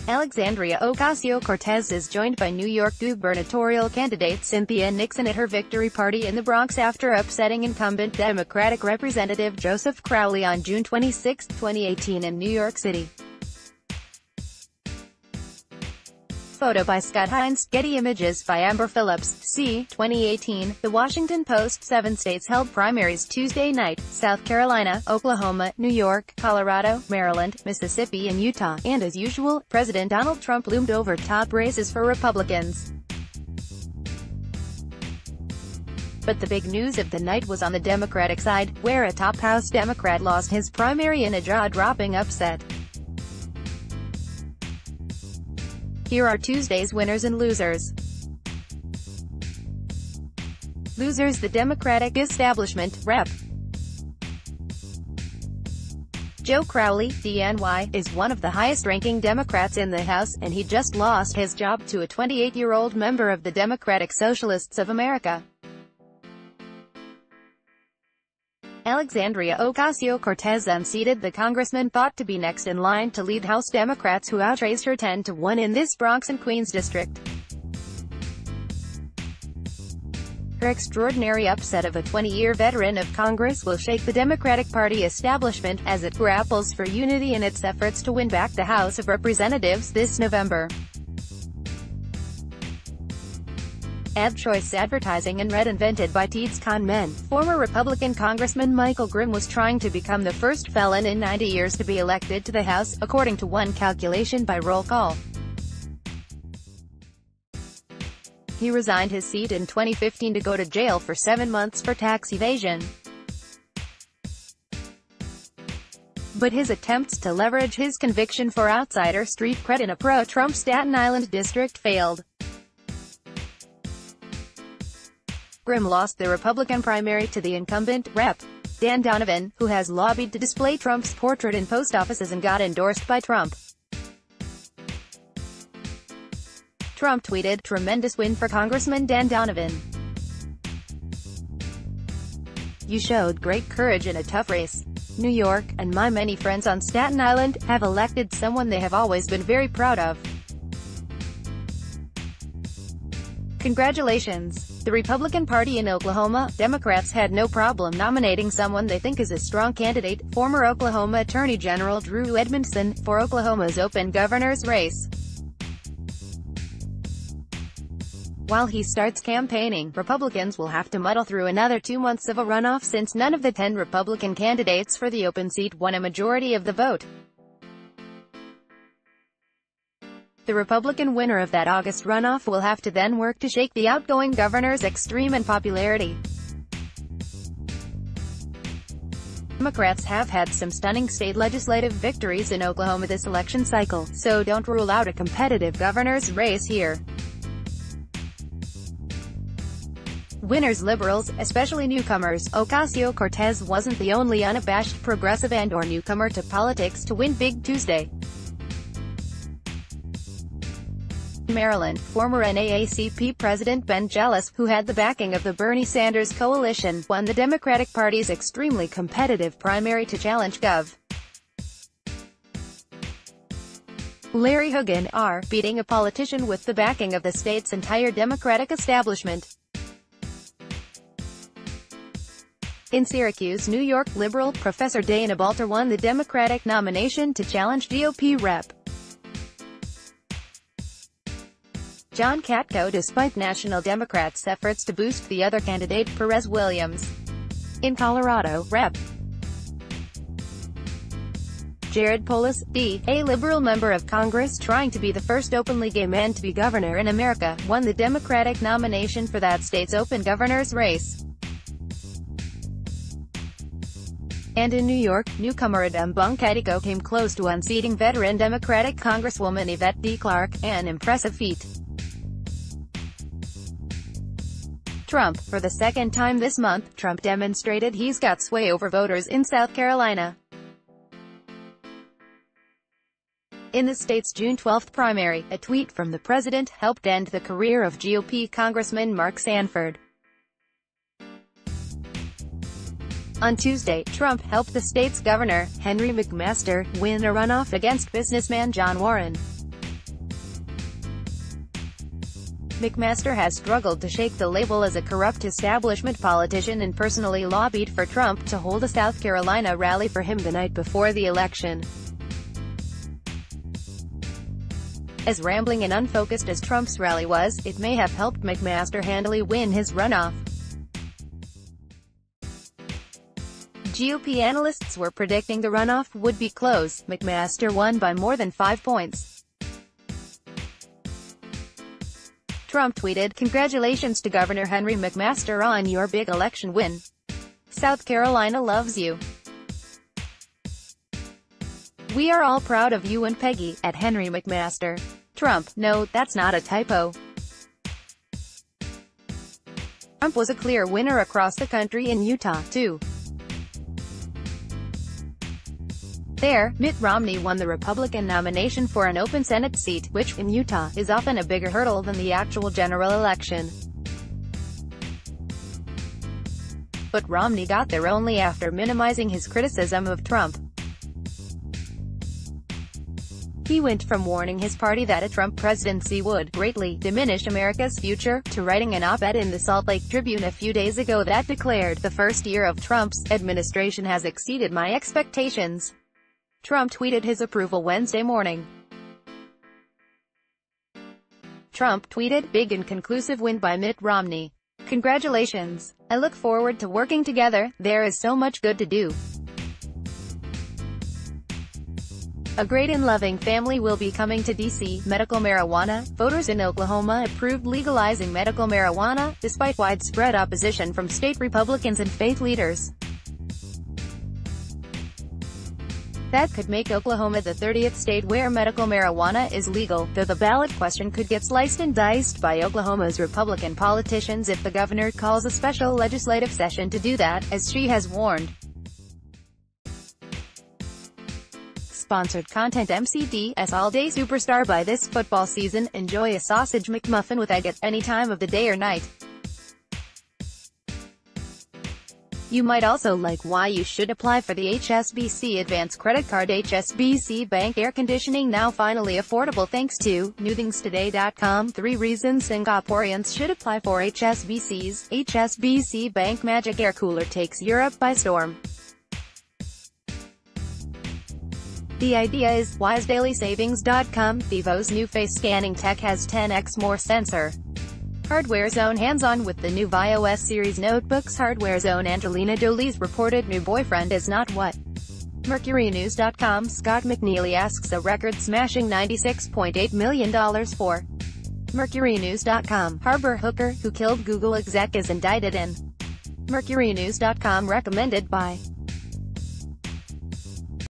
Alexandria Ocasio-Cortez is joined by New York gubernatorial candidate Cynthia Nixon at her victory party in the Bronx after upsetting incumbent Democratic Representative Joseph Crowley on June 26, 2018 in New York City. Photo by Scott Hines, Getty Images by Amber Phillips, c. 2018. The Washington Post. 7 states held primaries Tuesday night: South Carolina, Oklahoma, New York, Colorado, Maryland, Mississippi and Utah, and as usual, President Donald Trump loomed over top races for Republicans. But the big news of the night was on the Democratic side, where a top House Democrat lost his primary in a jaw-dropping upset. Here are Tuesday's winners and losers. Losers: the Democratic establishment, Rep. Joe Crowley, DNY, is one of the highest-ranking Democrats in the House, and he just lost his job to a 28-year-old member of the Democratic Socialists of America. Alexandria Ocasio-Cortez unseated the congressman thought to be next in line to lead House Democrats who outraced her 10-1 in this Bronx and Queens district. Her extraordinary upset of a 20-year veteran of Congress will shake the Democratic Party establishment, as it grapples for unity in its efforts to win back the House of Representatives this November. Ad choice advertising and red invented by Teeds con men. Former Republican Congressman Michael Grimm was trying to become the first felon in 90 years to be elected to the House, according to one calculation by roll call. He resigned his seat in 2015 to go to jail for 7 months for tax evasion. But his attempts to leverage his conviction for outsider street cred in a pro-Trump Staten Island district failed. Grimm lost the Republican primary to the incumbent, Rep. Dan Donovan, who has lobbied to display Trump's portrait in post offices and got endorsed by Trump. Trump tweeted, "Tremendous win for Congressman Dan Donovan. You showed great courage in a tough race. New York, and my many friends on Staten Island, have elected someone they have always been very proud of. Congratulations." The Republican Party in Oklahoma, Democrats had no problem nominating someone they think is a strong candidate, former Oklahoma Attorney General Drew Edmondson, for Oklahoma's open governor's race. While he starts campaigning, Republicans will have to muddle through another 2 months of a runoff since none of the 10 Republican candidates for the open seat won a majority of the vote. The Republican winner of that August runoff will have to then work to shake the outgoing governor's extreme unpopularity. Democrats have had some stunning state legislative victories in Oklahoma this election cycle, so don't rule out a competitive governor's race here. Winners: liberals, especially newcomers. Ocasio-Cortez wasn't the only unabashed progressive and/or newcomer to politics to win big Tuesday. Maryland, former NAACP President Ben Jealous, who had the backing of the Bernie Sanders coalition, won the Democratic Party's extremely competitive primary to challenge Gov. Larry Hogan, R., beating a politician with the backing of the state's entire Democratic establishment. In Syracuse, New York, liberal Professor Dana Balter won the Democratic nomination to challenge GOP Rep. John Katko, despite national Democrats' efforts to boost the other candidate, Perez Williams. In Colorado, Rep. Jared Polis, D., a liberal member of Congress trying to be the first openly gay man to be governor in America, won the Democratic nomination for that state's open governor's race. And in New York, newcomer Adam Bunkadiko came close to unseating veteran Democratic Congresswoman Yvette D. Clark, an impressive feat. Trump. For the second time this month, Trump demonstrated he's got sway over voters in South Carolina. In the state's June 12 primary, a tweet from the president helped end the career of GOP Congressman Mark Sanford. On Tuesday, Trump helped the state's governor, Henry McMaster, win a runoff against businessman John Warren. McMaster has struggled to shake the label as a corrupt establishment politician and personally lobbied for Trump to hold a South Carolina rally for him the night before the election. As rambling and unfocused as Trump's rally was, it may have helped McMaster handily win his runoff. GOP analysts were predicting the runoff would be close. McMaster won by more than 5 points. Trump tweeted, "Congratulations to Governor Henry McMaster on your big election win. South Carolina loves you. We are all proud of you and Peggy, at Henry McMaster." Trump, no, that's not a typo. Trump was a clear winner across the country in Utah, too. There, Mitt Romney won the Republican nomination for an open Senate seat, which, in Utah, is often a bigger hurdle than the actual general election. But Romney got there only after minimizing his criticism of Trump. He went from warning his party that a Trump presidency would greatly diminish America's future, to writing an op-ed in the Salt Lake Tribune a few days ago that declared, "The first year of Trump's administration has exceeded my expectations." Trump tweeted his approval Wednesday morning. Trump tweeted, "Big and conclusive win by Mitt Romney. Congratulations. I look forward to working together. There is so much good to do. A great and loving family will be coming to D.C. Medical marijuana. Voters in Oklahoma approved legalizing medical marijuana, despite widespread opposition from state Republicans and faith leaders. That could make Oklahoma the 30th state where medical marijuana is legal, though the ballot question could get sliced and diced by Oklahoma's Republican politicians if the governor calls a special legislative session to do that, as she has warned. Sponsored content. MCD's all-day superstar. By this football season, enjoy a sausage McMuffin with egg at any time of the day or night. You might also like why you should apply for the HSBC Advance Credit Card. HSBC Bank Air Conditioning now finally affordable thanks to newthingstoday.com. 3 reasons Singaporeans should apply for HSBC's HSBC Bank Magic Air Cooler takes Europe by storm. The idea is wisedailysavings.com. Vivo's new face scanning tech has 10x more sensor hardware zone. Hands-on with the new iOS series notebooks. Hardware zone. Angelina Jolie's reported new boyfriend is not what MercuryNews.com. Scott McNeely asks a record-smashing $96.8 million for MercuryNews.com. Harbor hooker who killed Google exec is indicted in MercuryNews.com. Recommended by